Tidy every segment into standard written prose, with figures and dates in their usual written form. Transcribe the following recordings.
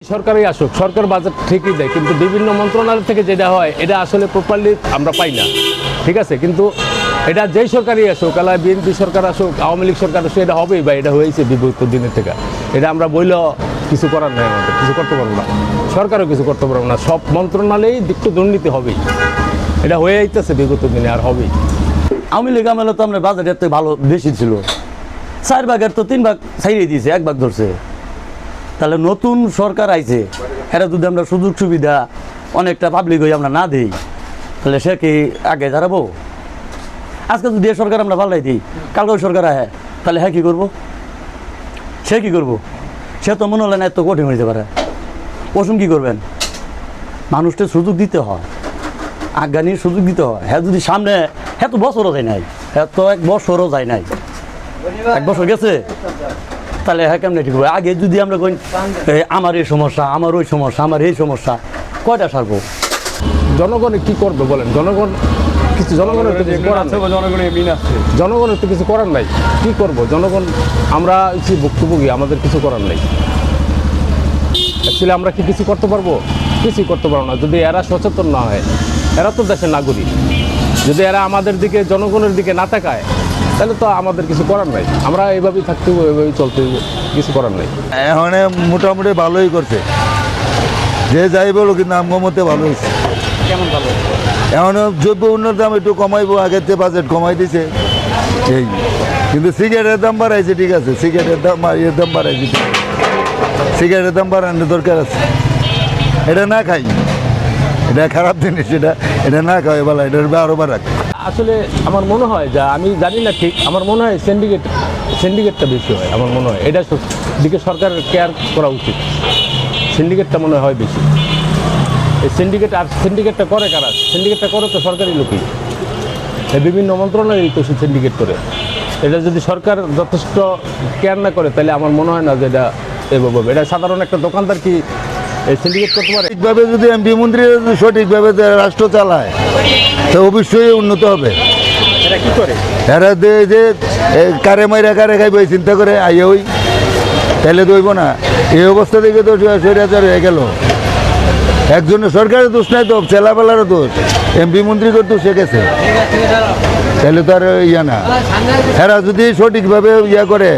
সরকারই আসুক, সরকার বাজেট ঠিকই দেয়, কিন্তু বিভিন্ন মন্ত্রণালয় থেকে যেটা হয় এটা আসলে প্রপারলি আমরা পাই না। ঠিক আছে, কিন্তু এটা যেই সরকারই আসুক, আলাদা বিএনপি সরকার আসুক, আওয়ামী লীগ সরকার আসুক, এটা হবেই বা এটা হয়েছে বিগত দিনের থেকে। এটা আমরা বললেও কিছু করার নাই, আমাদের কিছু করতে পারবো না, সরকারও কিছু করতে পারবো না। সব মন্ত্রণালয়েই একটু দুর্নীতি হবেই, এটা হয়ে আইতেছে বিগত দিনে, আর হবেই। আওয়ামী লীগ আমলে তো আমরা বাজেট এত ভালো বেশি ছিল, 4 ভাগের তো 3 ভাগ ছাইড়ে দিয়েছে, 1 ভাগ ধরছে। তাহলে নতুন সরকার আইছে, এরা যদি আমরা সুযোগ সুবিধা অনেকটা পাবলিক হয়ে আমরা না দিই, তাহলে সে কি আগে দাঁড়াবো? আজকে যদি এ সরকার আমরা পাল্টাই দিই, কালকে ওই সরকার আহে, তাহলে হ্যাঁ কী করবো? সে কী করবো? সে তো মনে হলে না এত কঠিন হইতে পারে। ওসম কী করবেন? মানুষকে সুযোগ দিতে হয়, আজ্ঞানির সুযোগ দিতে হয়। হ্যাঁ যদি সামনে, হ্যাঁ তো বছরও যায় নাই, হ্যাঁ তো 1 বছরও যায় নাই, 1 বছর গেছে, তাহলে হ্যাঁ কেমন ঠিক হবে? আগে যদি আমরা কই আমার এই সমস্যা, আমার ওই সমস্যা, আমার এই সমস্যা, কয়টা সারবো? জনগণে কি করবে বলেন? জনগণ কিছু, জনগণের তো কিছু করার নাই। জনগণের তো কিছু করার নাই, কি করব? জনগণ আমরা হচ্ছে ভুক্তভোগী, আমাদের কিছু করার নাই। অ্যাকচুয়ালি আমরা কি কিছু করতে পারবো? কিছুই করতে পারবো না যদি এরা সচেতন না হয়। এরা তো দেশের নাগরিক, যদি এরা আমাদের দিকে, জনগণের দিকে না তাকায়, তাহলে তো আমাদের কিছু করার নাই। আমরা এইভাবেই থাকতে হবো, এইভাবেই চলতে হবো, কিছু করার নাই। এখন মোটামুটি ভালোই করছে, যে যাই বলো, কিন্তু আমগমতে ভালো হয়েছে। কেমন ভালো? এখন দ্রব্য উন্নয়নের দাম একটু কমাইবো, আগের থেকে বাজেট কমাই দিছে এই, কিন্তু সিগারেটের দাম বাড়াইছে, ঠিক আছে, সিগারেটের দাম, এর দাম বাড়াইছে, ঠিক আছে, সিগারেটের দাম বাড়ানোর দরকার আছে। এটা না খাই, এটা খারাপ জিনিস, এটা না খাওয়াই ভালো, এটার আরও বাড়াক। আসলে আমার মনে হয়, যা আমি জানি না ঠিক, আমার মনে হয় সিন্ডিকেটটা বেশি হয়। আমার মনে হয় এটা দিকে সরকারের কেয়ার করা উচিত। সিন্ডিকেটটা মনে হয় বেশি। এই সিন্ডিকেটটা করে কারা? সিন্ডিকেটটা করে তো সরকারি লোকই, এই বিভিন্ন মন্ত্রণালয় তো সিন্ডিকেট করে। এটা যদি সরকার যথেষ্ট কেয়ার না করে, তাহলে আমার মনে হয় না যে এটা এভাবে হবে। এটা সাধারণ একটা দোকানদার কি এই সিন্ডিকেট করতে পারে? ঠিকভাবে যদি এমপি মন্ত্রী সঠিকভাবে রাষ্ট্র চালায়, তো অবশ্যই উন্নত হবে। এরা কি করে? এরা যে কারে মাইরা কারে খাইব এই চিন্তা করে আইয়া ওই, তাহলে দইব না। এই অবস্থা থেকে তো স্বৈরাচার হয়ে গেল। একজনের সরকারের দোষ নাই তো, ছেলাবেলারও দোষ, এমপি মন্ত্রী করতো শিখেছে, তাহলে তো আর ইয়া না। এরা যদি সঠিকভাবে ইয়া করে,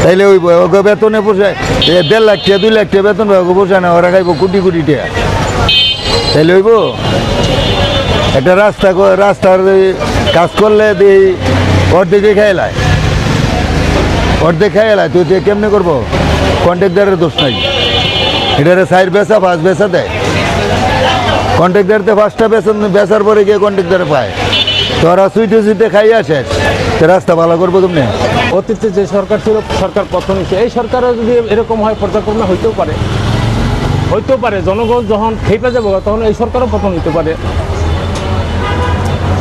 তাইলে ওই বেতনে পোষায়, 1.5 লাখ টাকা 2 লাখ টাকা বেতন পোষায় না, ওরা খাইব কোটি কোটি টাকা, তাইলে হইব? একটা রাস্তার কাজ করলে দিই অর্ধেকে খেয়ে তুই কেমনে করবো? কন্ট্রাক্টারের দোষ নাই, এটারে 4 বেচা 5 বেচা দেয়। কন্ট্রাক্টারতে 5টা বেচার পরে গিয়ে কন্ট্রাক্টারে পায়, তোরা সুইটে খাইয়া শেষ, তো রাস্তা ভালো করবো তুমি? অতীতে যে সরকার ছিল, সরকার পতন হয়েছে, এই সরকারও যদি এরকম হয়, পর্যায়ক্রমে হইতেও পারে। জনগণ যখন খেপে যাবো, তখন এই সরকারও পতন হইতে পারে,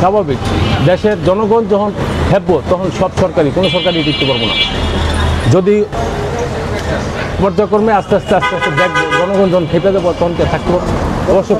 স্বাভাবিক। দেশের জনগণ যখন খেপবো, তখন সব সরকারই, কোনো সরকারই টিকতে পারবো না। যদি পর্যায়ক্রমে আস্তে আস্তে দেখবো, জনগণ যখন খেপে যাবো, তখন থাকতে পারবো, অবশ্যই।